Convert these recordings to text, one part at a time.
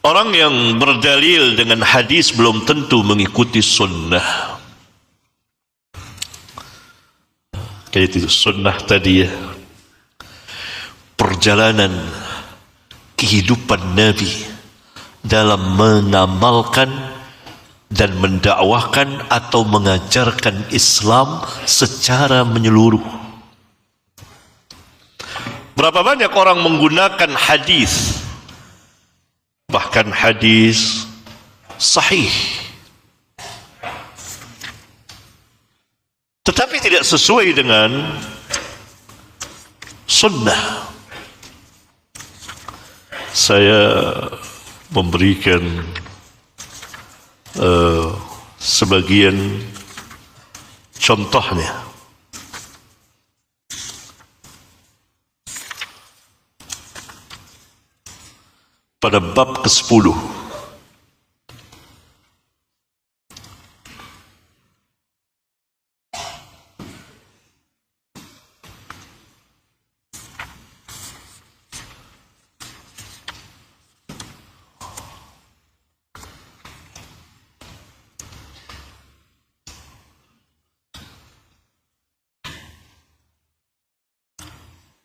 Orang yang berdalil dengan hadis belum tentu mengikuti sunnah. Kayak itu sunnah tadi ya. Perjalanan kehidupan Nabi dalam mengamalkan dan mendakwahkan atau mengajarkan Islam secara menyeluruh. Berapa banyak orang menggunakan hadis, bahkan hadis sahih, tetapi tidak sesuai dengan sunnah. Saya memberikan sebagian contohnya. Pada bab ke-10,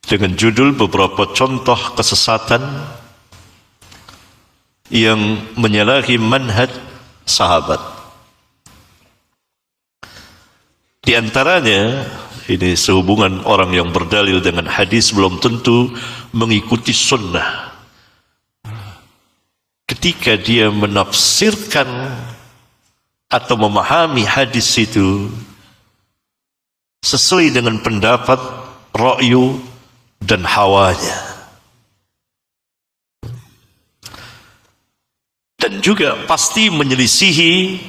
dengan judul beberapa contoh kesesatan yang menyalahi manhaj sahabat. Di antaranya, ini sehubungan orang yang berdalil dengan hadis belum tentu mengikuti sunnah. Ketika dia menafsirkan atau memahami hadis itu sesuai dengan pendapat, ra'yu dan hawanya. Dan juga pasti menyelisihi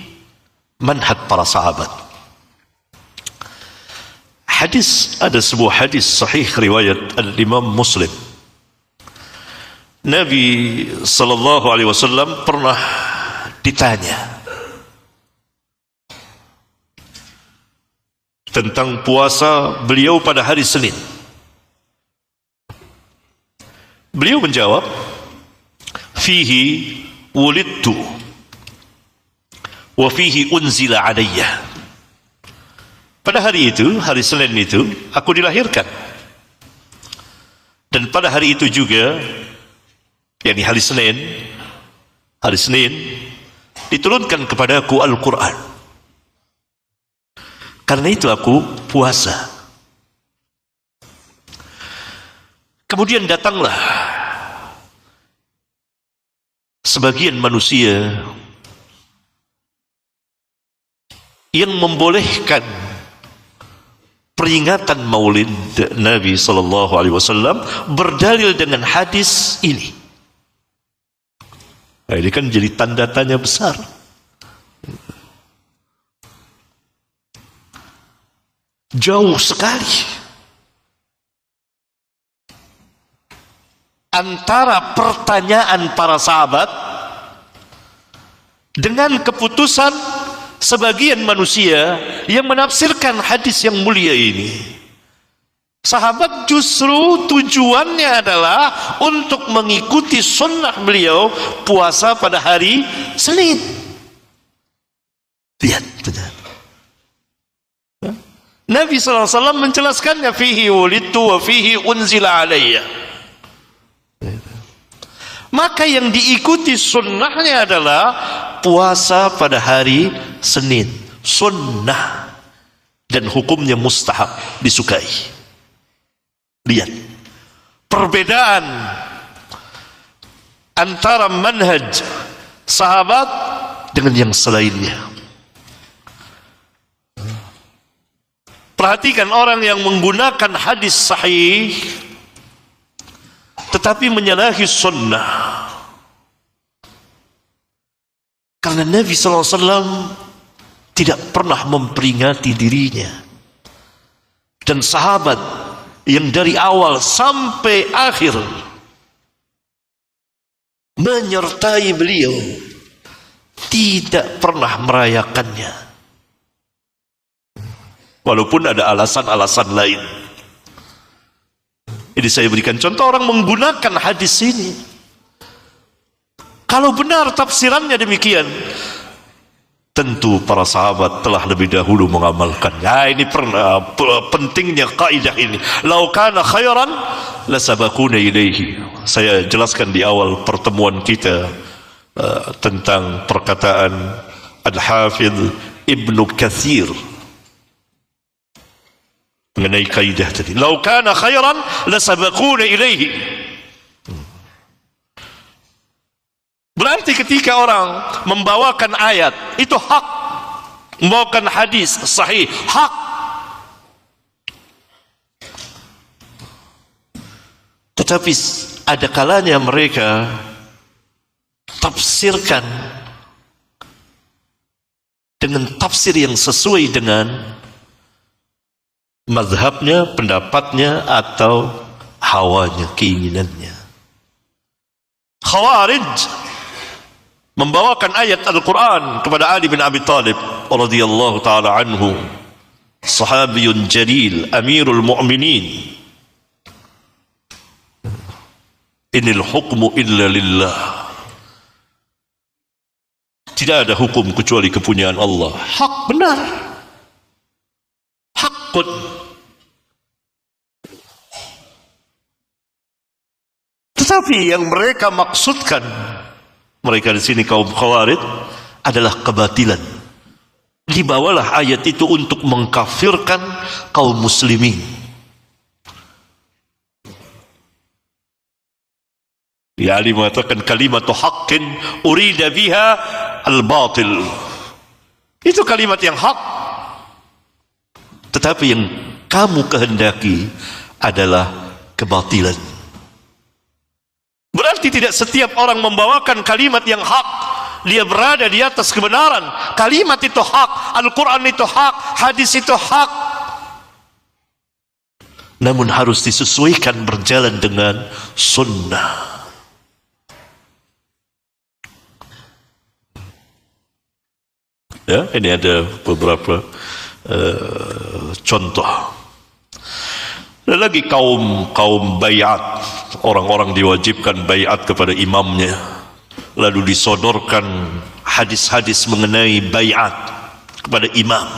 manhaj para sahabat. Ada sebuah hadis sahih riwayat Al-Imam Muslim. Nabi sallallahu alaihi wasallam pernah ditanya tentang puasa beliau pada hari Senin. Beliau menjawab, "Fihi wulidtu wa fihi unzila alayya." Pada hari itu, hari Senin itu, aku dilahirkan. Dan pada hari itu juga, yakni hari Senin, diturunkan kepadaku Al-Quran. Karena itu aku puasa. Kemudian datanglah sebagian manusia yang membolehkan peringatan Maulid Nabi sallallahu alaihi wasallam berdalil dengan hadis ini. Nah, ini kan jadi tanda tanya besar. Jauh sekali antara pertanyaan para sahabat dengan keputusan sebagian manusia yang menafsirkan hadis yang mulia ini. Sahabat justru tujuannya adalah untuk mengikuti sunnah beliau puasa pada hari Senin. Lihat, Nabi SAW menjelaskannya, fihi wulidtu wa fihi unzila alayya. Maka yang diikuti sunnahnya adalah puasa pada hari Senin, sunnah, dan hukumnya mustahab, disukai. Lihat perbedaan antara manhaj sahabat dengan yang selainnya. Perhatikan orang yang menggunakan hadis sahih tetapi menyalahi sunnah. Karena Nabi SAW tidak pernah memperingati dirinya. Dan sahabat yang dari awal sampai akhir menyertai beliau tidak pernah merayakannya. Walaupun ada alasan-alasan lain. Ini saya berikan contoh orang menggunakan hadis ini Kalau benar tafsirannya demikian, tentu para sahabat telah lebih dahulu mengamalkan. Ya, ini pentingnya kaidah ini. Lau kana khairan lasabaquna ilaihi. Saya jelaskan di awal pertemuan kita tentang perkataan Al-Hafidh Ibnu Katsir mengenai kaidah tadi. Lau kana khairan lasabaquna ilaihi. Berarti ketika orang membawakan ayat itu hak, membawakan hadis sahih hak. Tetapi ada kalanya mereka tafsirkan dengan tafsir yang sesuai dengan mazhabnya, pendapatnya, atau hawanya, keinginannya. Khawarij membawakan ayat Al-Quran kepada Ali bin Abi Thalib radhiyallahu ta'ala anhu, sahabiyun jalil, amirul mu'minin. Inil hukmu illa lillah. Tidak ada hukum kecuali kepunyaan Allah. Hak benar. Hakun. Tetapi yang mereka maksudkan, mereka di sini kaum Khawarij, adalah kebatilan. Dibawalah ayat itu untuk mengkafirkan kaum muslimin. Ya, Ali mengatakan kalimatu haqqin urida biha al-batil. Itu kalimat yang hak. Tetapi yang kamu kehendaki adalah kebatilan. Berarti tidak setiap orang membawakan kalimat yang hak dia berada di atas kebenaran. Kalimat itu hak, Al-Quran itu hak, hadis itu hak, namun harus disesuaikan berjalan dengan sunnah. Ya, ini ada beberapa contoh. Dan lagi kaum bayat, orang-orang diwajibkan bayat kepada imamnya, lalu disodorkan hadis-hadis mengenai bayat kepada imam.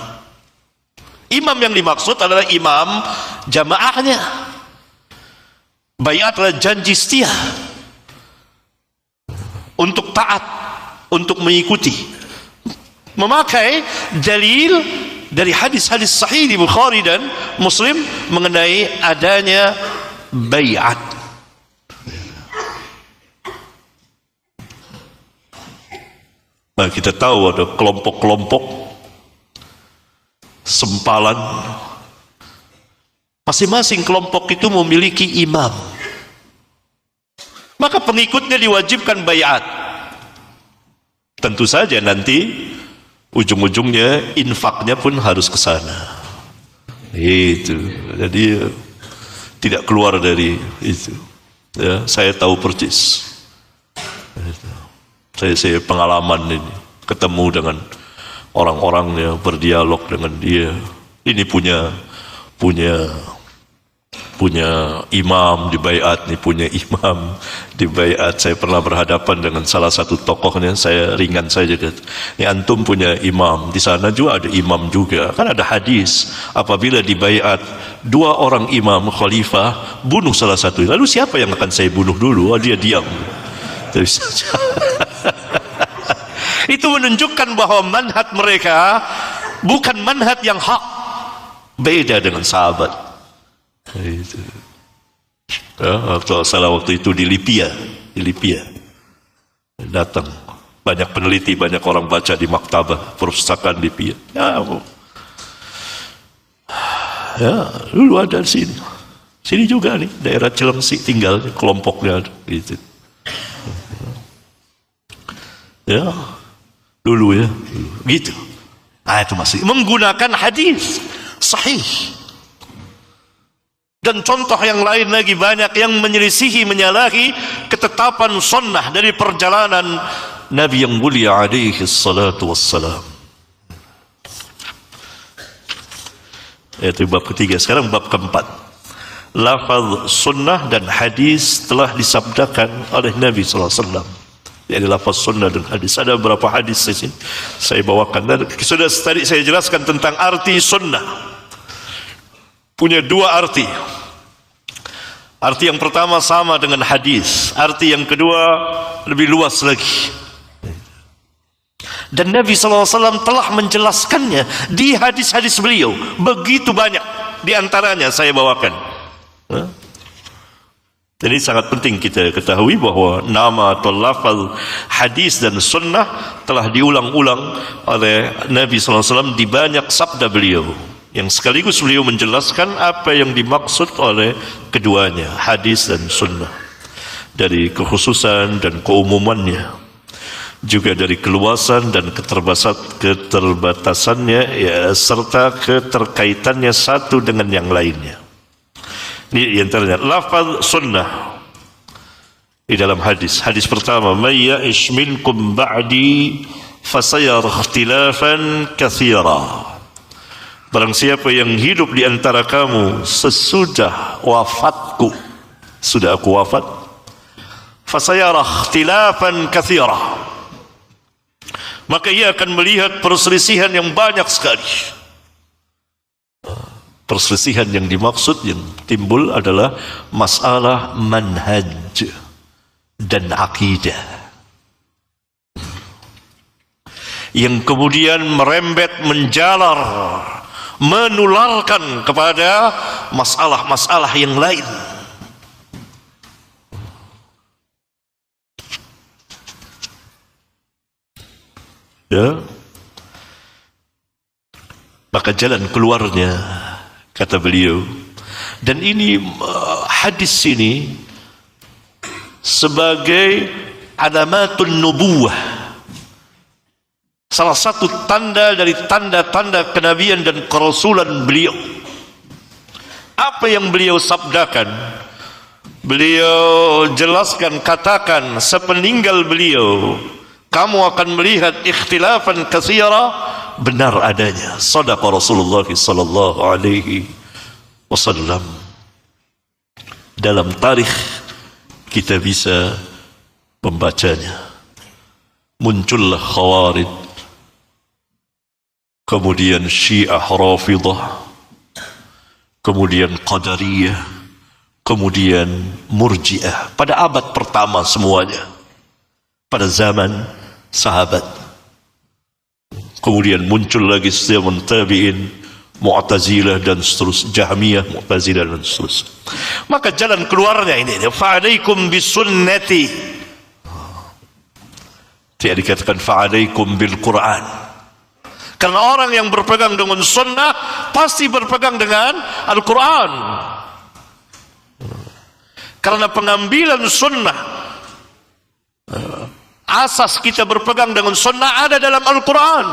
Imam yang dimaksud adalah imam jamaahnya. Bayat adalah janji setia untuk taat, untuk mengikuti, memakai dalil dari hadis-hadis sahih di Bukhari dan Muslim mengenai adanya bayat. Nah, kita tahu ada kelompok-kelompok sempalan. Masing-masing kelompok itu memiliki imam. Maka pengikutnya diwajibkan bayat. Tentu saja nanti ujung-ujungnya infaknya pun harus ke sana. Itu. Jadi tidak keluar dari itu. Ya, saya tahu persis. Saya pengalaman ini, ketemu dengan orang-orangnya, berdialog dengan dia. Ini punya imam di baiat, ini punya imam di baiat. Saya pernah berhadapan dengan salah satu tokohnya, saya ringan saja kata, ini antum punya imam, di sana juga ada imam juga. Kan ada hadis, apabila di baiat dua orang imam khalifah, bunuh salah satu. Lalu siapa yang akan saya bunuh dulu? Oh, dia diam. Itu menunjukkan bahwa manhaj mereka bukan manhaj yang hak, beda dengan sahabat. Itu. Ya, waktu itu di Libya datang banyak peneliti, banyak orang baca di maktabah perpustakaan Libya. Ya, dulu ada di sini juga nih, daerah Cilengsi tinggal kelompoknya gitu. Ya, dulu ya, gitu. Nah, itu masih menggunakan hadis sahih. Dan contoh yang lain lagi banyak yang menyelisihi, menyalahi ketetapan sunnah dari perjalanan Nabi yang mulia alaihi salatu wassalam. Itu bab ketiga. Sekarang bab keempat. Lafaz sunnah dan hadis telah disabdakan oleh Nabi SAW. Ini lafaz sunnah dan hadis. Ada beberapa hadis di sini saya bawakan. Dan sudah tadi saya jelaskan tentang arti sunnah. Punya dua arti. Arti yang pertama sama dengan hadis. Arti yang kedua lebih luas lagi. Dan Nabi SAW telah menjelaskannya di hadis-hadis beliau. Begitu banyak. Di antaranya saya bawakan. Jadi sangat penting kita ketahui bahwa nama atau lafaz hadis dan sunnah telah diulang-ulang oleh Nabi SAW di banyak sabda beliau, yang sekaligus beliau menjelaskan apa yang dimaksud oleh keduanya, hadis dan sunnah, dari kekhususan dan keumumannya, juga dari keluasan dan keterbatasannya, ya, serta keterkaitannya satu dengan yang lainnya. Ini antaranya lafaz sunnah di dalam hadis. Hadis pertama, "May ya'ish minkum ba'di fasayara ikhtilafan katsira." Barang siapa yang hidup di antara kamu sesudah wafatku, sudah aku wafat, fasayara ikhtilafan katsira, maka ia akan melihat perselisihan yang banyak sekali. Perselisihan yang dimaksud, yang timbul adalah masalah manhaj dan akidah, yang kemudian merembet, menjalar, menularkan kepada masalah-masalah yang lain. Ya, maka jalan keluarnya, kata beliau, dan ini hadis ini sebagai alamatun nubuwah, salah satu tanda dari tanda-tanda kenabian dan kerasulan beliau. Apa yang beliau sabdakan, beliau jelaskan, katakan sepeninggal beliau, kamu akan melihat ikhtilafan katsira, benar adanya. Shadaqa Rasulullah sallallahu alaihi wasallam. Dalam tarikh kita bisa membacanya. Muncullah Khawarij, kemudian Syiah Rafidah, kemudian Qadariyah, kemudian Murji'ah pada abad pertama semuanya, pada zaman sahabat. Kemudian muncul lagi zaman tabi'in, Mu'tazilah dan seterusnya, Jahmiyah, Mu'tazilah dan seterusnya. Maka jalan keluarnya ini, fa'alaikum bisunnati. Tidak dikatakan fa'alaikum bil Quran. Karena orang yang berpegang dengan sunnah pasti berpegang dengan Al-Quran. Karena pengambilan sunnah, asas kita berpegang dengan sunnah ada dalam Al-Quran.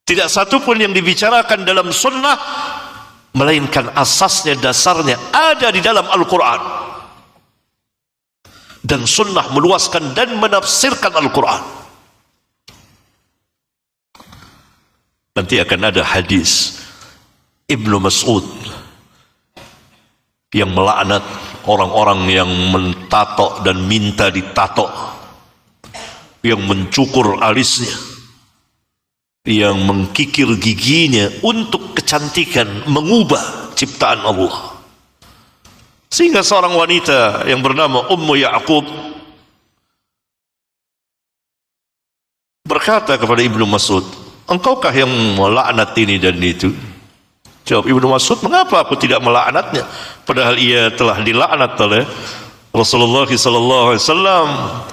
Tidak satu pun yang dibicarakan dalam sunnah melainkan asasnya, dasarnya ada di dalam Al-Quran. Dan sunnah meluaskan dan menafsirkan Al-Quran. Nanti akan ada hadis Ibnu Mas'ud yang melaknat orang-orang yang mentato dan minta ditato, yang mencukur alisnya, yang mengkikir giginya untuk kecantikan, mengubah ciptaan Allah. Sehingga seorang wanita yang bernama Ummu Ya'qub berkata kepada Ibnu Mas'ud, engkaukah yang melaknat ini dan itu? Jawab Ibnu Mas'ud, mengapa aku tidak melaknatnya? Padahal ia telah dilaknat oleh Rasulullah SAW.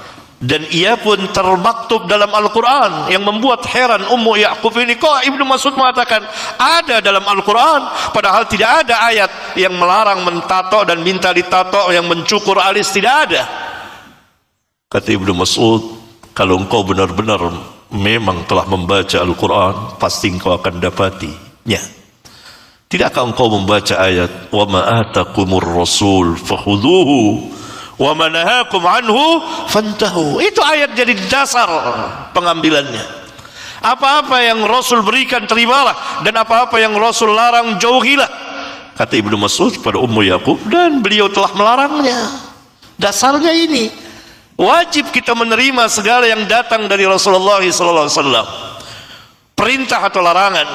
Dan ia pun termaktub dalam Al-Quran, yang membuat heran Ummu Ya'qub ini, kok Ibnu Mas'ud mengatakan ada dalam Al-Quran, padahal tidak ada ayat yang melarang mentato dan minta ditato, yang mencukur alis, tidak ada. Kata Ibnu Mas'ud, kalau engkau benar-benar memang telah membaca Al-Quran, pasti engkau akan dapatinya. Tidakkah engkau membaca ayat, wa ma atakumur rasul fakhudhuhu wa ma nahakum anhu fantahu. Itu ayat jadi dasar pengambilannya. Apa-apa yang Rasul berikan terimalah, dan apa-apa yang Rasul larang jauhilah. Kata Ibnu Mas'ud pada Ummu Ya'qub, dan beliau telah melarangnya. Dasarnya ini. Wajib kita menerima segala yang datang dari Rasulullah SAW. Perintah atau larangan.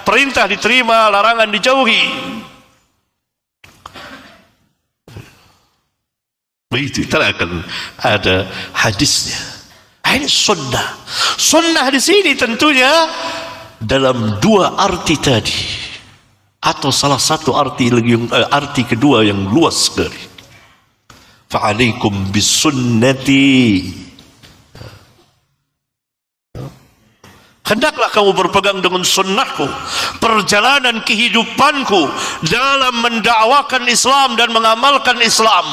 Perintah diterima, larangan dijauhi. Begitu, kita akan ada hadisnya. Ini sunnah. Sunnah di sini tentunya dalam dua arti tadi, atau salah satu arti lagi, arti kedua yang luas sekali. Fa'alaikum bisunnati. Hendaklah kamu berpegang dengan sunnahku, perjalanan kehidupanku dalam mendakwakan Islam dan mengamalkan Islam.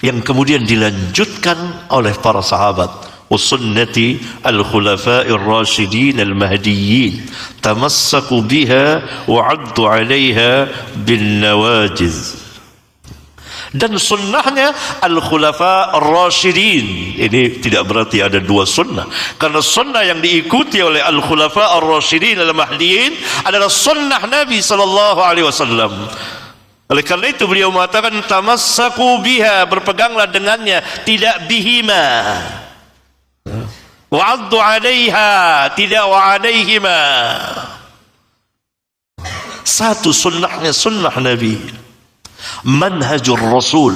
Yang kemudian dilanjutkan oleh para sahabat, wasunnati al-khulafa'ir rasyidin al-mahdiyyin tamassaku biha wa'addu 'alayha bin nawajiz. Dan sunnahnya al-khulafa ar-rasyidin. Ini tidak berarti ada dua sunnah, karena sunnah yang diikuti oleh al-khulafa ar-rasyidin al-mahdiyyin adalah sunnah Nabi SAW. Oleh karena itu beliau mengatakan tamassaku biha, berpeganglah dengannya, tidak bihima. Wa'addu 'alaiha, tidak wa 'alaihima. Satu sunnahnya sunnah Nabi, manhajur Rasul,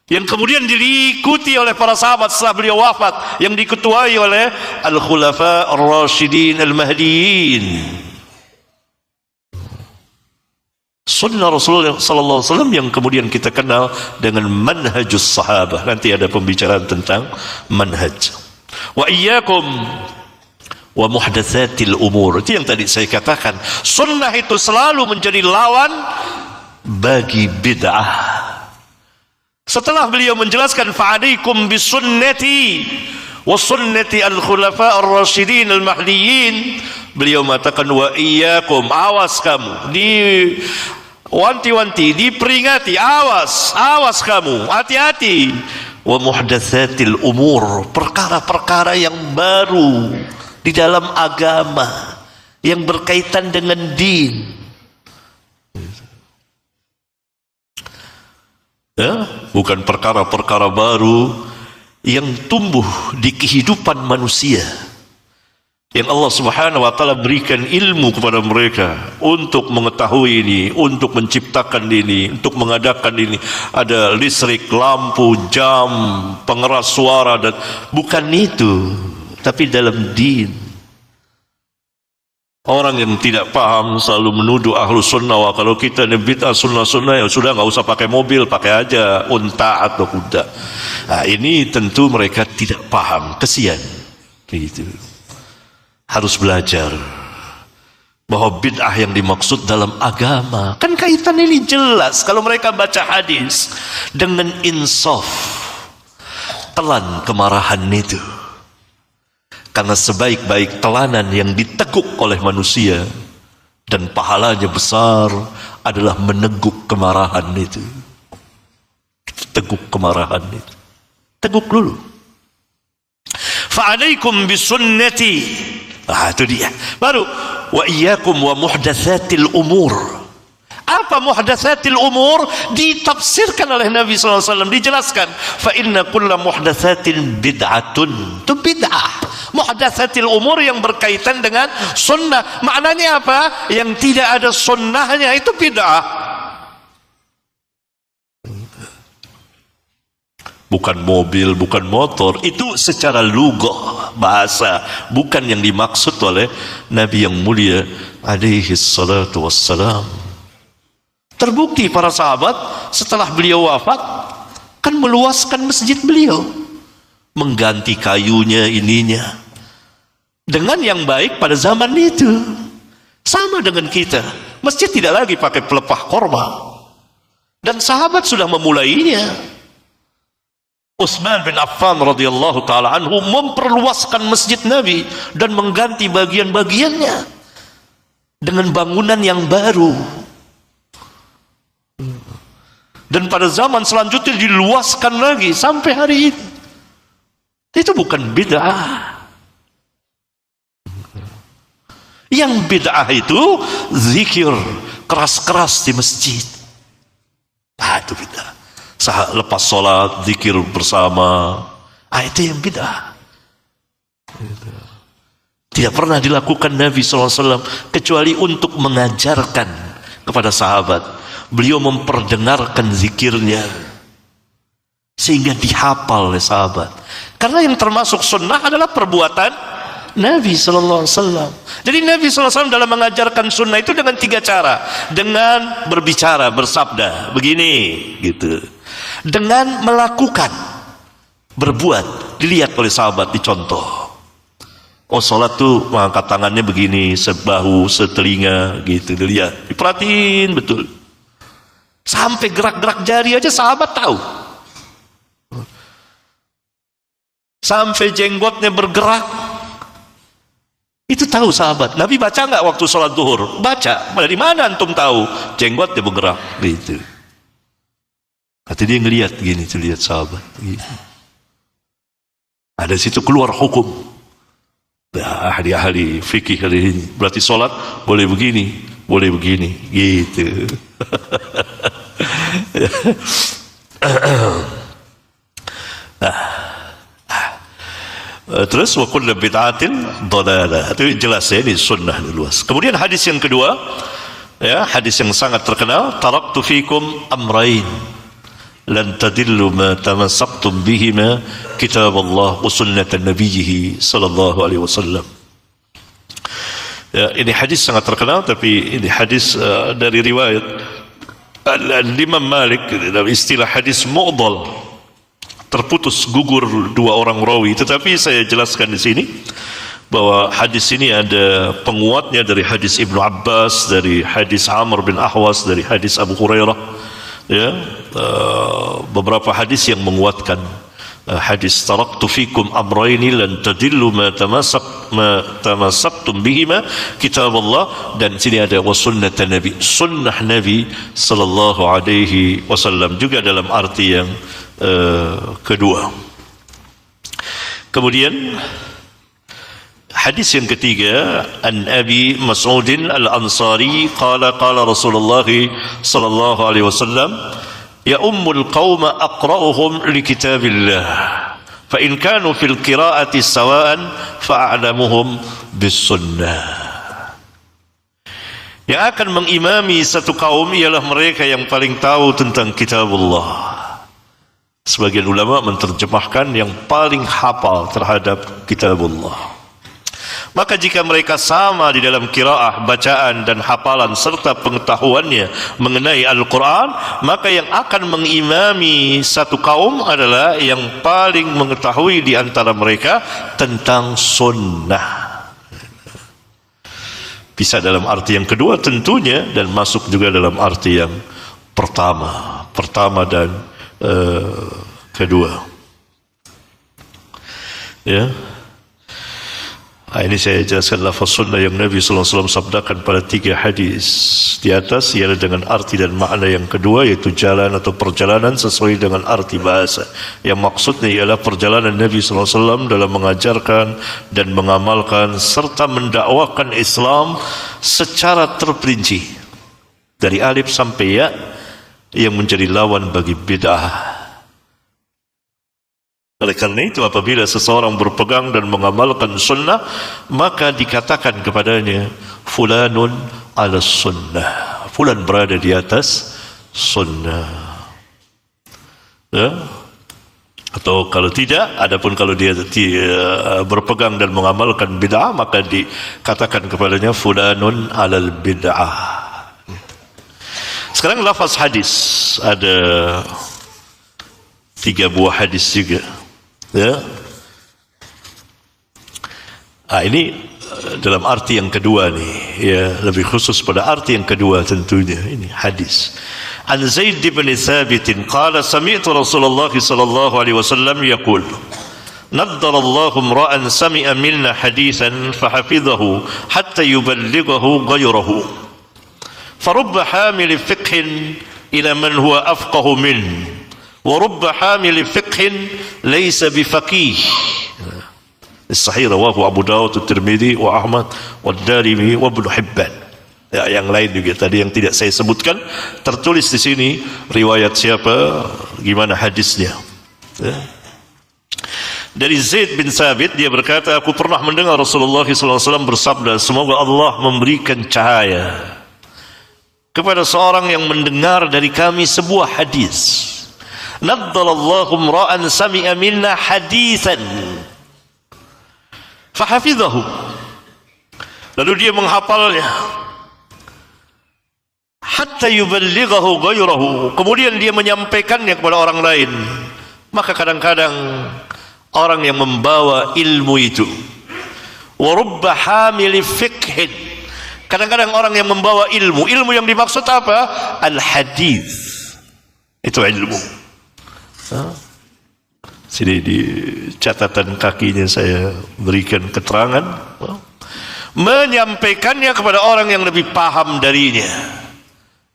yang kemudian diikuti oleh para sahabat setelah beliau wafat, yang diketuai oleh al-khulafa ar-rasyidin al-mahdiyyin. Sunnah Rasulullah SAW yang kemudian kita kenal dengan manhajus sahabah. Nanti ada pembicaraan tentang manhaj. Wa iyyakum wa muhdatsatil umur. Itu yang tadi saya katakan, sunnah itu selalu menjadi lawan bagi bid'ah. Setelah beliau menjelaskan fa'alaikum bisunnati wa sunnati al-khulafa ar-rasyidin al-mahdiyyin, beliau mengatakan wa iyyakum, awas kamu, wanti-wanti, diperingati, awas kamu, hati-hati, wa muhdatsatil umur, perkara-perkara yang baru di dalam agama yang berkaitan dengan din. Ya, bukan perkara-perkara baru yang tumbuh di kehidupan manusia, yang Allah Subhanahu wa taala berikan ilmu kepada mereka untuk mengetahui ini, untuk menciptakan ini, untuk mengadakan ini. Ada listrik, lampu, jam, pengeras suara, dan bukan itu, tapi dalam din. Orang yang tidak paham selalu menuduh ahlu sunnah, wah kalau kita ini bid'ah sunnah ya sudah, nggak usah pakai mobil, pakai aja unta atau kuda. Nah, ini tentu mereka tidak paham, kesian. Begitu. Harus belajar bahwa bid'ah yang dimaksud dalam agama, kan kaitan ini jelas. Kalau mereka baca hadis dengan insaf, telan kemarahan itu. Karena sebaik-baik telanan yang diteguk oleh manusia dan pahalanya besar adalah meneguk kemarahan itu. Teguk kemarahan itu. Teguk dulu. Fa'alaikum bisunnati. Ah, itu dia. Baru wa iyyakum wa muhdatsatil umur. Apa muhdatsatil umur? Ditafsirkan oleh Nabi SAW, dijelaskan. Fa inna kulla muhdatsatin bid'atun. Itu bid'ah. Muhdatsatil umur yang berkaitan dengan sunnah. Maknanya apa? Yang tidak ada sunnahnya itu bid'ah. Bukan mobil, bukan motor. Itu secara lugah, bahasa. Bukan yang dimaksud oleh Nabi yang mulia alaihi salatu wassalam. Terbukti para sahabat setelah beliau wafat kan meluaskan masjid beliau, mengganti kayunya, ininya dengan yang baik pada zaman itu. Sama dengan kita, masjid tidak lagi pakai pelepah korma, dan sahabat sudah memulainya. Utsman bin Affan radhiyallahu taala anhu memperluaskan masjid Nabi dan mengganti bagian-bagiannya dengan bangunan yang baru. Dan pada zaman selanjutnya diluaskan lagi sampai hari ini. Itu bukan bid'ah. Yang bid'ah itu zikir keras-keras di masjid. Ah, itu bid'ah. lepas sholat zikir bersama. Itu yang bid'ah. Tidak pernah dilakukan Nabi SAW kecuali untuk mengajarkan kepada sahabat. Beliau memperdengarkan zikirnya sehingga dihafal oleh sahabat. Karena yang termasuk sunnah adalah perbuatan Nabi SAW. Jadi Nabi SAW dalam mengajarkan sunnah itu dengan 3 cara. Dengan berbicara, bersabda, begini, gitu. Dengan melakukan, berbuat, dilihat oleh sahabat, dicontoh. Oh, sholat tuh mengangkat tangannya begini, sebahu, setelinga, gitu, dilihat, diperhatiin betul. Sampai gerak-gerak jari aja sahabat tahu. Sampai jenggotnya bergerak, itu tahu sahabat. Nabi baca nggak waktu sholat zuhur? Baca. Dari mana antum tahu? Jenggotnya bergerak, gitu. Nanti dia ngelihat gini, tuh lihat sahabat. Gitu. Ada situ keluar hukum. Ahli-ahli fikih hari ini. Berarti sholat boleh begini, boleh begini, gitu. Terus wa kullu bid'atin dhalalah. Itu jelas ya, ini sunnah luas. Kemudian hadis yang kedua, ya, hadis yang sangat terkenal, taraktu fikum amrain lan tadillu ma tamassaktum bihima kitab Allah wa sunnatan nabiyhi sallallahu alaihi wasallam. Ya, ini hadis sangat terkenal, tapi ini hadis dari riwayat Imam Malik. Dalam istilah hadis mu'dal, terputus, gugur 2 orang rawi. Tetapi saya jelaskan di sini bahwa hadis ini ada penguatnya dari hadis Ibnu Abbas, dari hadis Amr bin Ahwas, dari hadis Abu Hurairah. Ya, beberapa hadis yang menguatkan hadis taraktu fikum amraini lan tadillu ma tamassaktum bihima kitab Allah, dan sini ada wa sunnatan nabi, sunnah Nabi sallallahu alaihi wasallam, juga dalam arti yang kedua. Kemudian hadis yang ketiga, an Abi Mas'udin al-Ansari qala qala Rasulullah sallallahu alaihi wasallam ya ummul qauma aqra'uhum li kitabillah fa in kanu fil qira'ati sawa'an fa'alamuhum bis sunnah. Yang akan mengimami satu kaum ialah mereka yang paling tahu tentang kitabullah. Sebagian ulama menerjemahkan yang paling hafal terhadap kitabullah. Maka jika mereka sama di dalam qiraah, bacaan dan hafalan serta pengetahuannya mengenai Al-Quran, maka yang akan mengimami satu kaum adalah yang paling mengetahui di antara mereka tentang sunnah. Bisa dalam arti yang kedua tentunya, dan masuk juga dalam arti yang pertama dan kedua. Ya. Ini saya jelaskan lafaz sunnah yang Nabi SAW sabdakan pada 3 hadis di atas, ialah dengan arti dan makna yang kedua, yaitu jalan atau perjalanan sesuai dengan arti bahasa. Yang maksudnya ialah perjalanan Nabi SAW dalam mengajarkan dan mengamalkan serta mendakwakan Islam secara terperinci dari alif sampai ya, yang menjadi lawan bagi bid'ah. Oleh karena itu, apabila seseorang berpegang dan mengamalkan sunnah, maka dikatakan kepadanya fulanun ala sunnah, fulan berada di atas sunnah. Ya? Atau kalau tidak, adapun kalau dia berpegang dan mengamalkan bid'ah, maka dikatakan kepadanya fulanun alal bid'ah. Sekarang lafaz hadis, ada 3 buah hadis juga. Ya. Ini dalam arti yang kedua nih, ya, lebih khusus pada arti yang kedua tentunya. Ini hadis. An Zaid bin Thabit qala sami'tu Rasulullah sallallahu alaihi wasallam yaqul نضر الله امرأ سمع منا حديثا فحفظه حتى يبلغه غيره فرب حامل فقه إلى من هو أفقه منه ورب حامل فقه ليس بفقيه. Sahih rawahu Abu Dawud, Tirmidzi, wa Ahmad, wa Darimi, wa Ibnu Hibban. Ya, yang lain juga tadi yang tidak saya sebutkan tertulis di sini riwayat siapa, gimana hadisnya. Ya. Dari Zaid bin Thabit, dia berkata, aku pernah mendengar Rasulullah SAW bersabda, semoga Allah memberikan cahaya kepada seorang yang mendengar dari kami sebuah hadis. Naddalallahu imra'an sami'a minna hadithan fahafidhahu, lalu dia menghafalnya hatta yuballighahu ghayrahu, kemudian dia menyampaikannya kepada orang lain. Maka kadang-kadang orang yang membawa ilmu itu, wa rubba hamili fiqhin, kadang-kadang orang yang membawa ilmu yang dimaksud apa? Al-hadis, itu ilmu. Sini di catatan kakinya saya berikan keterangan, menyampaikannya kepada orang yang lebih paham darinya.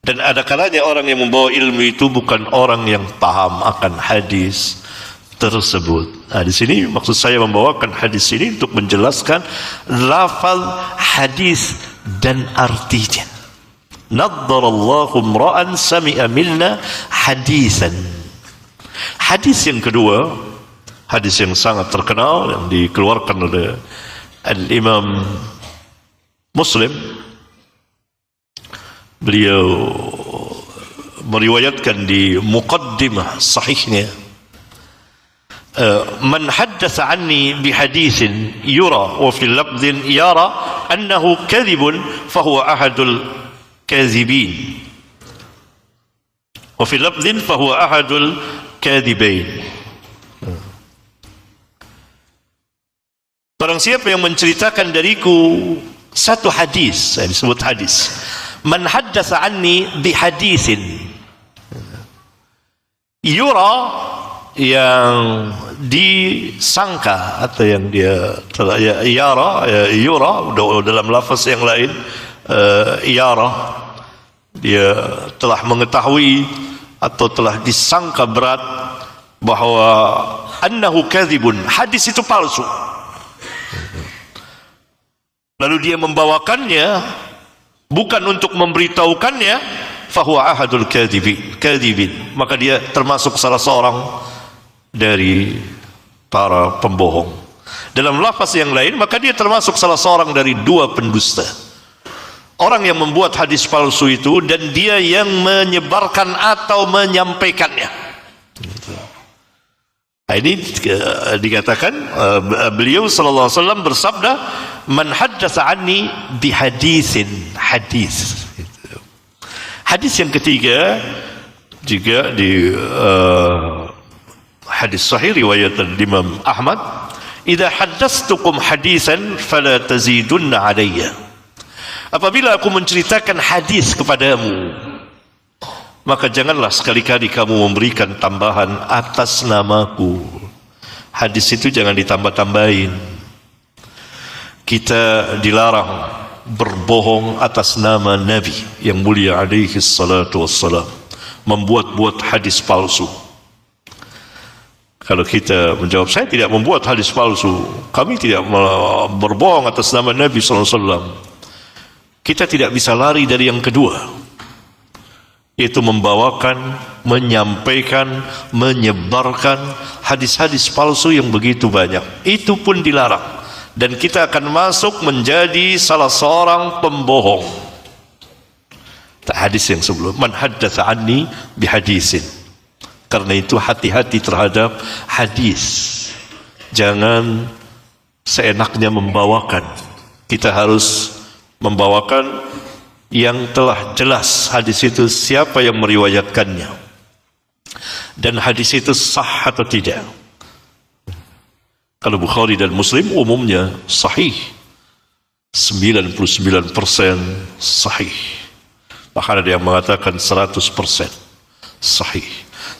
Dan ada kalanya orang yang membawa ilmu itu bukan orang yang paham akan hadis tersebut. Nah, di sini maksud saya membawakan hadis ini untuk menjelaskan lafaz hadis dan artinya. Naddarallahu imra'an sami'a minna hadisan. Hadis yang kedua, hadis yang sangat terkenal yang dikeluarkan oleh Al-Imam Muslim. Beliau meriwayatkan di muqaddimah sahihnya, man haddatha anni bihadithin yura wa fil lafdhin yara annahu kadhibun fahuwa ahadul kadhibin wa fil lafdhin fahuwa ahadul kadhibain. Barang siapa yang menceritakan dariku satu hadis, saya disebut hadis, man haddatha anni bihadithin yura, yang disangka atau yang dia yura dalam lafaz yang lain, yara, dia telah mengetahui atau telah disangka berat bahwa annahu kadzibun, hadis itu palsu, lalu dia membawakannya bukan untuk memberitahukannya, fahuwa ahadul kadzibin, maka dia termasuk salah seorang dari para pembohong. Dalam lafaz yang lain, maka dia termasuk salah seorang dari dua pendusta. Orang yang membuat hadis palsu itu dan dia yang menyebarkan atau menyampaikannya. Nah, ini dikatakan beliau sallallahu alaihi wasallam bersabda, man haddatsa anni bihaditsin, hadis. Hadis yang ketiga juga di hadis sahih riwayat Imam Ahmad, idza haddatstukum hadisan fala tazidunna alayya, apabila aku menceritakan hadis kepadamu, maka janganlah sekali-kali kamu memberikan tambahan atas namaku. Hadis itu jangan ditambah-tambahin. Kita dilarang berbohong atas nama Nabi yang mulia alaihi salatu wassalam, membuat-buat hadis palsu. Kalau kita menjawab, saya tidak membuat hadis palsu, kami tidak berbohong atas nama Nabi sallallahu alaihi wasallam, kita tidak bisa lari dari yang kedua, yaitu membawakan, menyampaikan, menyebarkan hadis-hadis palsu yang begitu banyak. Itu pun dilarang. Dan kita akan masuk menjadi salah seorang pembohong. Hadis yang sebelum, man haddatsa anni bihadisin. Karena itu hati-hati terhadap hadis. Jangan seenaknya membawakan. Kita harus membawakan yang telah jelas hadis itu siapa yang meriwayatkannya, dan hadis itu sah atau tidak. Kalau Bukhari dan Muslim umumnya sahih, 99% sahih, bahkan ada yang mengatakan 100% sahih.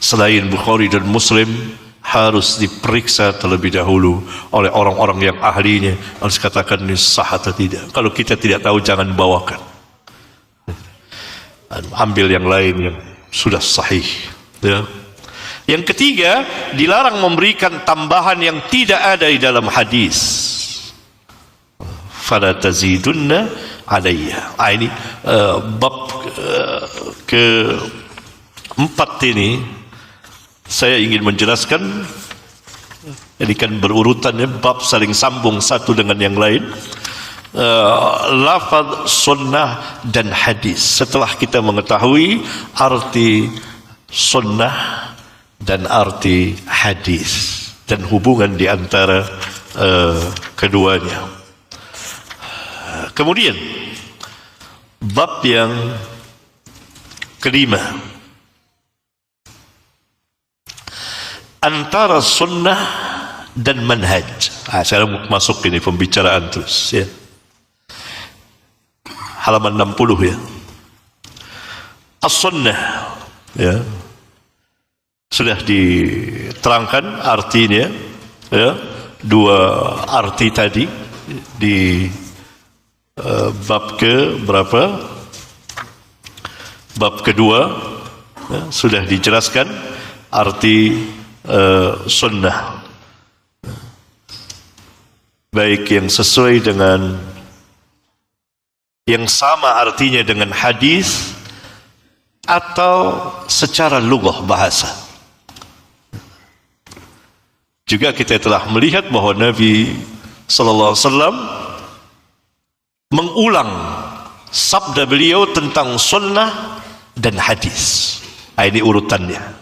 Selain Bukhari dan Muslim harus diperiksa terlebih dahulu oleh orang-orang yang ahlinya, harus katakan ini sah atau tidak. Kalau kita tidak tahu, jangan bawakan, ambil yang lain yang sudah sahih, ya. Yang ketiga, dilarang memberikan tambahan yang tidak ada di dalam hadis. Fala tazidunna alayya. Ini bab keempat ini saya ingin menjelaskan, ini kan berurutan ya, bab saling sambung satu dengan yang lain. Lafaz sunnah dan hadis. Setelah kita mengetahui arti sunnah dan arti hadis dan hubungan di antara keduanya, kemudian bab yang kelima, antara sunnah dan manhaj. Sekarang masuk ini pembicaraan terus ya. Halaman 60 ya. As-sunnah ya. Sudah diterangkan artinya ya. Dua arti tadi di bab ke berapa? Bab kedua ya, sudah dijelaskan arti sunnah, baik yang sesuai dengan yang sama artinya dengan hadis atau secara lughah bahasa. Juga kita telah melihat bahwa Nabi sallallahu alaihi wasallam mengulang sabda beliau tentang sunnah dan hadis. Ini urutannya.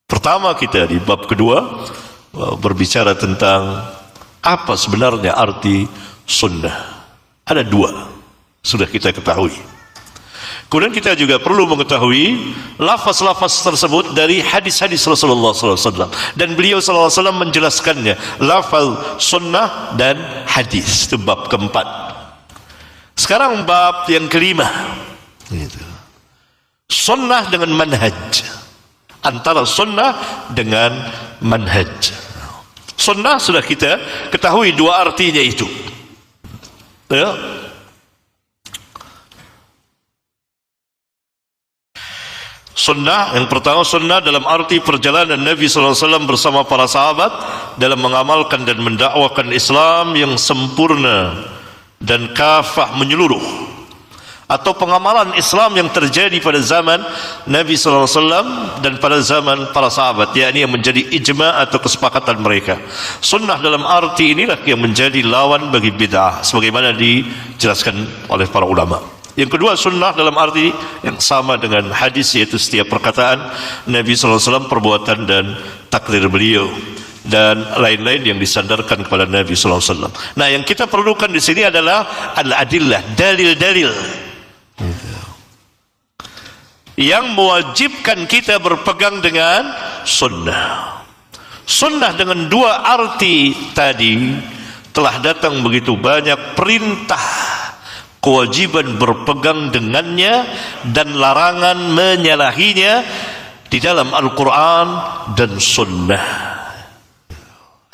Pertama kita di bab kedua berbicara tentang apa sebenarnya arti sunnah. Ada dua, sudah kita ketahui. Kemudian kita juga perlu mengetahui lafaz-lafaz tersebut dari hadis-hadis Rasulullah SAW, dan beliau SAW menjelaskannya, lafaz sunnah dan hadis. Itu bab keempat. Sekarang bab yang kelima, sunnah dengan manhaj. Antara sunnah dengan manhaj. Sunnah sudah kita ketahui dua artinya itu ya. Sunnah yang pertama, sunnah dalam arti perjalanan Nabi SAW bersama para sahabat dalam mengamalkan dan mendakwakan Islam yang sempurna dan kafah menyeluruh, atau pengamalan Islam yang terjadi pada zaman Nabi SAW dan pada zaman para sahabat, yakni yang menjadi ijma' atau kesepakatan mereka. Sunnah dalam arti inilah yang menjadi lawan bagi bid'ah, sebagaimana dijelaskan oleh para ulama. Yang kedua, sunnah dalam arti yang sama dengan hadis, yaitu setiap perkataan Nabi SAW, perbuatan dan takrir beliau dan lain-lain yang disandarkan kepada Nabi SAW. Nah, yang kita perlukan di sini adalah al-adillah, dalil-dalil yang mewajibkan kita berpegang dengan sunnah. Sunnah dengan dua arti tadi telah datang begitu banyak perintah, kewajiban berpegang dengannya dan larangan menyalahinya di dalam Al-Quran dan Sunnah.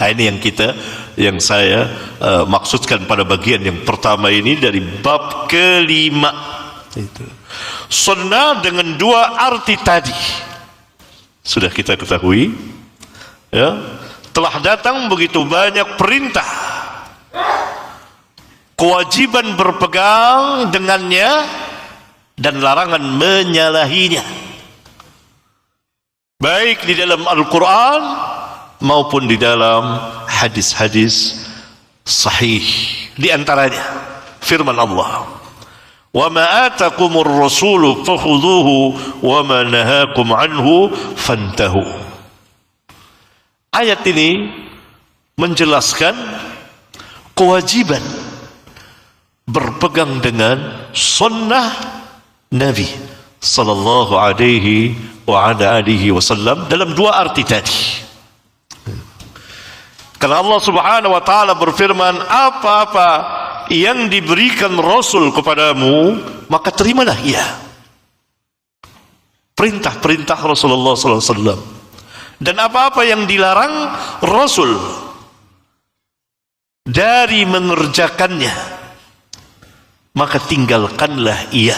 Nah, ini yang saya maksudkan pada bagian yang pertama ini dari bab kelima. Sunnah dengan dua arti tadi sudah kita ketahui ya, telah datang begitu banyak perintah, kewajiban berpegang dengannya dan larangan menyalahinya, baik di dalam Al-Quran maupun di dalam hadis-hadis sahih. Di antaranya firman Allah, wa ma atakumur rasulu fakhudhuhu wa ma nahakum anhu fantahu. Ayat ini menjelaskan kewajiban berpegang dengan sunnah Nabi sallallahu alaihi wa ala alihi wasallam dalam dua arti tadi. Karena Allah Subhanahu wa taala berfirman, apa-apa yang diberikan Rasul kepadamu maka terimalah ia. Perintah-perintah Rasulullah sallallahu alaihi wasallam, dan apa-apa yang dilarang Rasul dari mengerjakannya maka tinggalkanlah ia.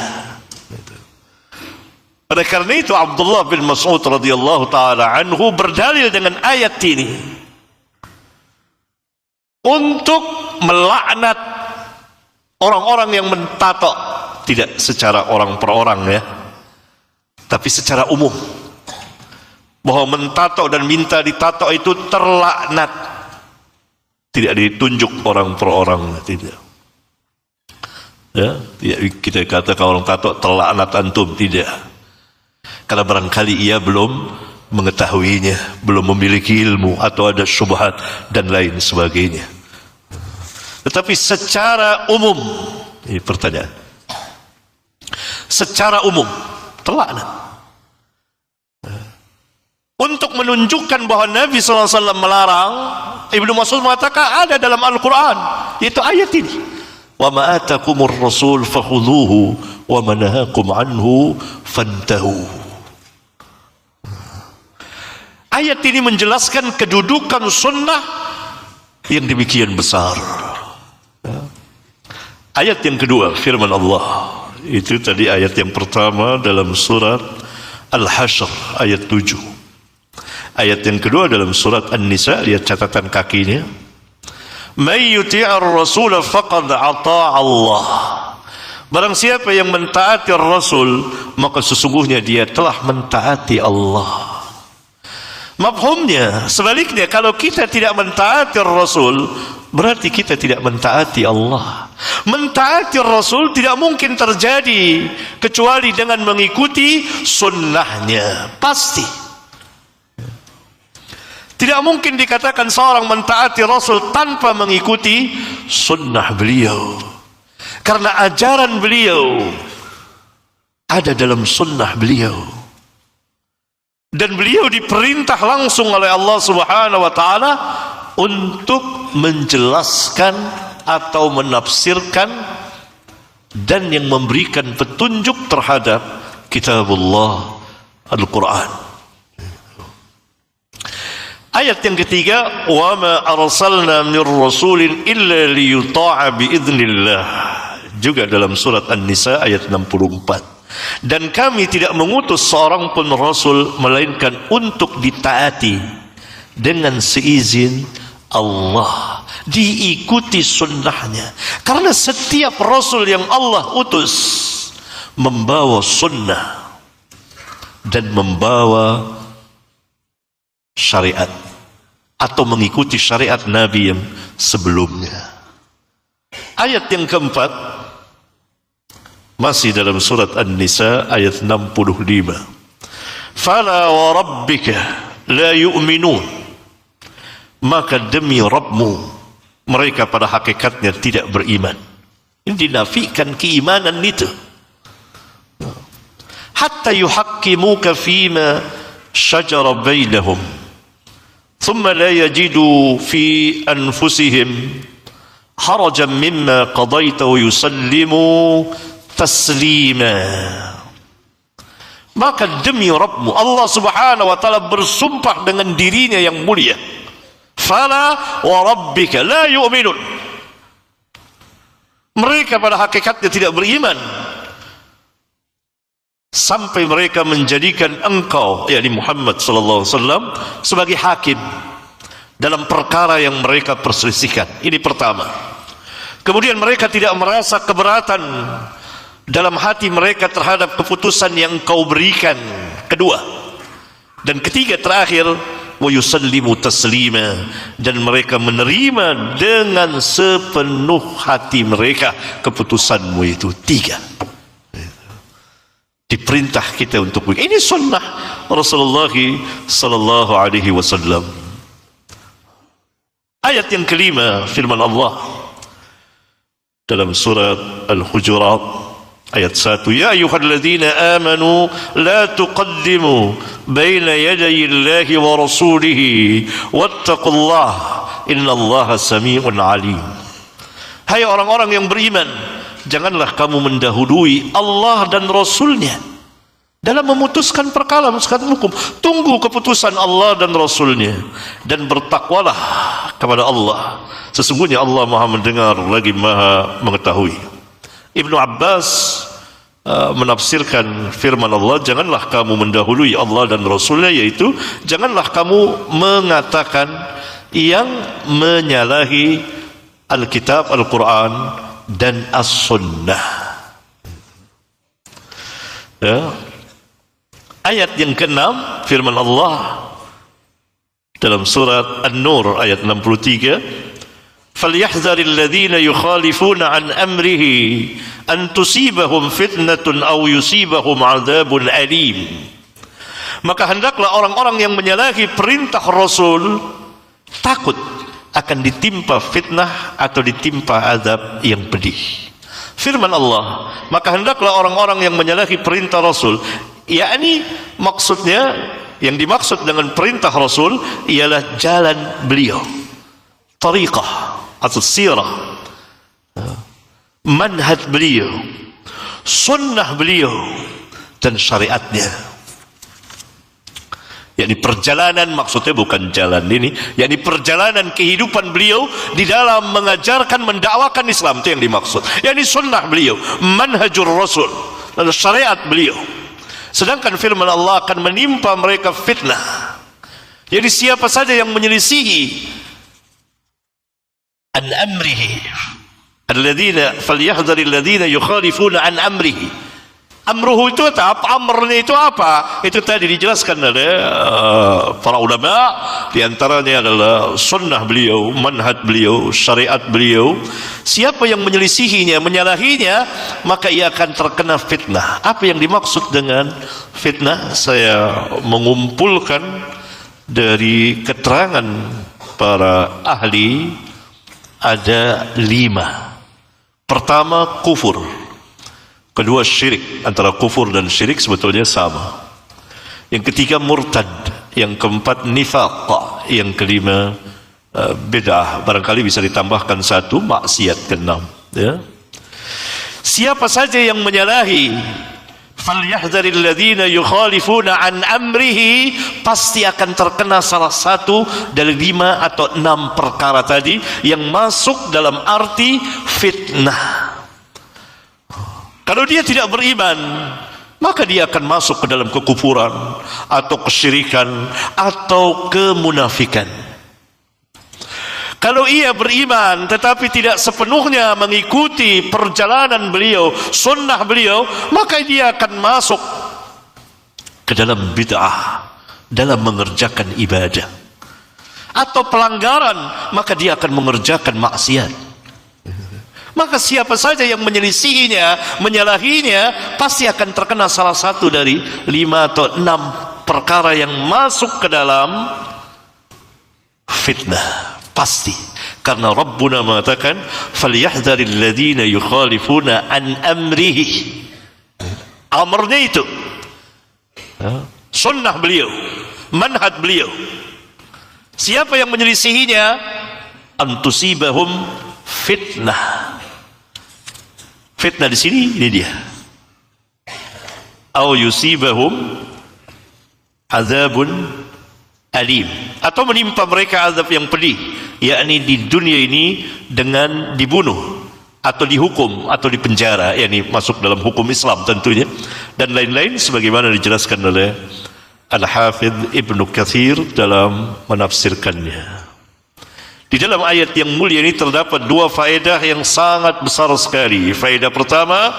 Oleh karena itu Abdullah bin Mas'ud radhiyallahu taala anhu berdalil dengan ayat ini untuk melaknat orang-orang yang mentato, tidak secara orang per orang ya, tapi secara umum, bahwa mentato dan minta ditato itu terlaknat. Tidak ditunjuk orang per orang, tidak. Ya, tidak kita katakan orang tato terlaknat antum, tidak. Karena barangkali ia belum mengetahuinya, belum memiliki ilmu atau ada syubhat dan lain sebagainya. Tetapi secara umum, ini pertanyaan. Secara umum terlaknat. Untuk menunjukkan bahwa Nabi SAW melarang, Ibnu Mas'ud mengatakan ada dalam Al-Quran, yaitu ayat ini. Wa ma atakumur rasul fakhudhuhu wa ma nahakum anhu fantahu. Ayat ini menjelaskan kedudukan sunnah yang demikian besar. Ayat yang kedua, firman Allah. Itu tadi ayat yang pertama dalam surat Al-Hasyr ayat 7. Ayat yang kedua dalam surat An-Nisa, lihat catatan kakinya. May yuti'ar rasul faqad ata'a Allah. Barang siapa yang mentaati Rasul, maka sesungguhnya dia telah mentaati Allah. Mafhumnya, sebaliknya, kalau kita tidak mentaati Rasul, berarti kita tidak mentaati Allah. Mentaati Rasul tidak mungkin terjadi kecuali dengan mengikuti sunnahnya, pasti. Tidak mungkin dikatakan seorang mentaati Rasul tanpa mengikuti sunnah beliau. Karena ajaran beliau ada dalam sunnah beliau. Dan beliau diperintah langsung oleh Allah Subhanahu wa taala untuk menjelaskan atau menafsirkan dan yang memberikan petunjuk terhadap kitabullah Al-Quran. Ayat yang ketiga, wa ma arsalna mir rasulin illa liyuta'a biiznillah. Juga dalam surat An-Nisa ayat 64. Dan kami tidak mengutus seorang pun rasul melainkan untuk ditaati dengan seizin Allah, diikuti sunnahnya. Karena setiap rasul yang Allah utus membawa sunnah dan membawa syariat atau mengikuti syariat Nabi yang sebelumnya. Ayat yang keempat masih dalam surat An-Nisa ayat 65. Fala wa rabbika la yu'minun. Maka demi Rabbmu mereka pada hakikatnya tidak beriman. Ini dinafikan keimanan itu. Hatta yuhaqqimuka fima syajara bainahum. ثم لا يجدوا في أنفسهم حرجا مما قضيت ويسلموا تسليما. Maka demi Rabbmu, Allah Subhanahu wa taala bersumpah dengan dirinya yang mulia. Fala wa rabbika la yu'minun. Mereka pada hakikatnya tidak beriman sampai mereka menjadikan engkau, yakni Muhammad sallallahu alaihi wasallam, sebagai hakim dalam perkara yang mereka perselisihkan. Ini pertama. Kemudian mereka tidak merasa keberatan dalam hati mereka terhadap keputusan yang engkau berikan. Kedua. Dan ketiga, terakhir, wa yusallimu taslima, dan mereka menerima dengan sepenuh hati mereka keputusanmu itu. Tiga. Diperintah kita untuk ini sunnah Rasulullah sallallahu alaihi wasallam. Ayat yang kelima, firman Allah dalam surat Al-Hujurat ayat 1, ya ayyuhalladzina amanu la tuqaddimu baina yaday Allahi wa rasulihi wattaqullaha innallaha sami'un alim. Hai orang-orang yang beriman, janganlah kamu mendahului Allah dan Rasulnya dalam memutuskan perkara, memutuskan hukum. Tunggu keputusan Allah dan Rasulnya dan bertakwalah kepada Allah. Sesungguhnya Allah Maha mendengar lagi Maha mengetahui. Ibnu Abbas menafsirkan firman Allah, janganlah kamu mendahului Allah dan Rasulnya, yaitu janganlah kamu mengatakan yang menyalahi Alkitab, Al-Quran dan As-Sunnah. Ya. ayat yang ke-6 firman Allah dalam surat An-Nur ayat 63, "Falyahdharil ladzina yukhalifuna an amrihi an tusibahum fitnatun aw yusibahum 'adzabun alim." Maka hendaklah orang-orang yang menyalahi perintah Rasul takut akan ditimpa fitnah atau ditimpa azab yang pedih. Firman Allah, maka hendaklah orang-orang yang menyalahi perintah Rasul, yakni maksudnya yang dimaksud dengan perintah Rasul ialah jalan beliau, tariqah atau sirah, manhaj beliau, sunnah beliau, dan syariatnya. Yakni perjalanan, maksudnya bukan jalan ini, yakni perjalanan kehidupan beliau di dalam mengajarkan, mendakwakan Islam, itu yang dimaksud. Yakni sunnah beliau, manhajur Rasul, dan syariat beliau. Sedangkan firman Allah akan menimpa mereka fitnah. Jadi siapa saja yang menyelisihi an amrihi, alladzina falyahdharil ladzina yukhalifuna an amrihi. Amruhu itu apa? Amrnya itu apa? Itu tadi dijelaskan oleh para ulama. Di antaranya adalah sunnah beliau, manhaj beliau, syariat beliau. Siapa yang menyelisihinya, menyalahinya, maka ia akan terkena fitnah. Apa yang dimaksud dengan fitnah? Saya mengumpulkan dari keterangan para ahli ada 5. Pertama, kufur. Kedua, syirik. Antara kufur dan syirik sebetulnya sama. Yang ketiga, murtad. Yang keempat, nifaq. Yang kelima, bid'ah. Barangkali bisa ditambahkan 1, maksiat ke-6. Ya. Siapa saja yang menyalahi, falyahdharil ladzina yukhalifuna an amrihi, pasti akan terkena salah satu dari 5 atau 6 perkara tadi yang masuk dalam arti fitnah. Kalau dia tidak beriman, maka dia akan masuk ke dalam kekufuran atau kesyirikan atau kemunafikan. Kalau ia beriman tetapi tidak sepenuhnya mengikuti perjalanan beliau, sunnah beliau, maka dia akan masuk ke dalam bid'ah, dalam mengerjakan ibadah. Atau pelanggaran, maka dia akan mengerjakan maksiat. Maka siapa saja yang menyelisihinya, menyalahinya, pasti akan terkena salah satu dari 5 atau 6 perkara yang masuk ke dalam fitnah. Pasti. Karena Rabbuna mengatakan, "Falyahdharil ladzina yukhalifuna an amrihi." Amrnya itu sunnah beliau, manhaj beliau. Siapa yang menyelisihinya, antusibahum fitnah. Fitnah di sini ini dia. Au yusibahum azabun alim, atau menimpa mereka azab yang pedih, yakni di dunia ini dengan dibunuh atau dihukum atau dipenjara, yakni masuk dalam hukum Islam tentunya, dan lain-lain sebagaimana dijelaskan oleh Al-Hafidh Ibnu Katsir dalam menafsirkannya. Di dalam ayat yang mulia ini terdapat 2 faedah yang sangat besar sekali. Faedah pertama,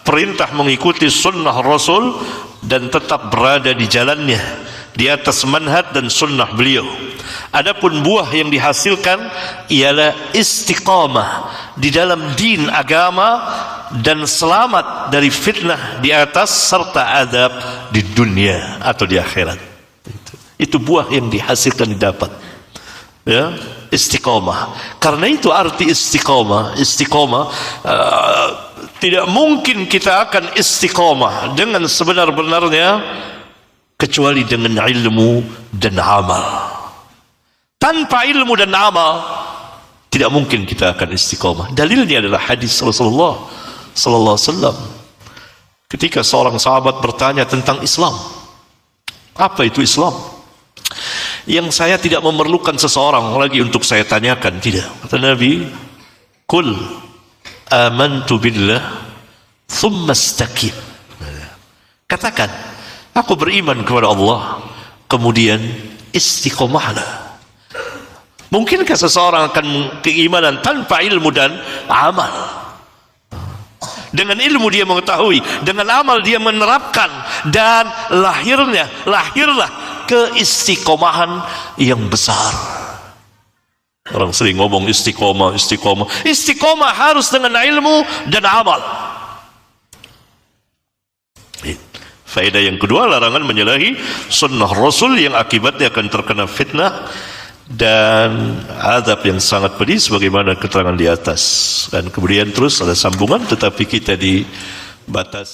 perintah mengikuti sunnah Rasul dan tetap berada di jalannya, di atas manhaj dan sunnah beliau. Adapun buah yang dihasilkan ialah istiqamah di dalam din agama dan selamat dari fitnah di atas serta adab di dunia atau di akhirat. Itu buah yang dihasilkan, didapat. Ya, istiqamah. Karena itu arti istiqamah. Tidak mungkin kita akan istiqamah dengan sebenar-benarnya kecuali dengan ilmu dan amal. Tanpa ilmu dan amal tidak mungkin kita akan istiqamah. Dalilnya adalah hadis Rasulullah sallallahu alaihi wasallam ketika seorang sahabat bertanya tentang Islam. Apa itu Islam? Yang saya tidak memerlukan seseorang lagi untuk saya tanyakan, tidak. Kata Nabi, "Qul amantu billah thumma istaqim." Katakan, aku beriman kepada Allah, kemudian istiqomahlah. Mungkinkah seseorang akan keimanan tanpa ilmu dan amal? dengan ilmu dia mengetahui, dengan amal dia menerapkan, dan lahirlah keistiqomahan yang besar. Orang sering ngomong istiqomah. Istiqomah harus dengan ilmu dan amal. Faedah yang kedua, larangan menyalahi sunnah Rasul yang akibatnya akan terkena fitnah dan azab yang sangat pedih sebagaimana keterangan di atas. Dan kemudian terus ada sambungan, tetapi kita dibatasi.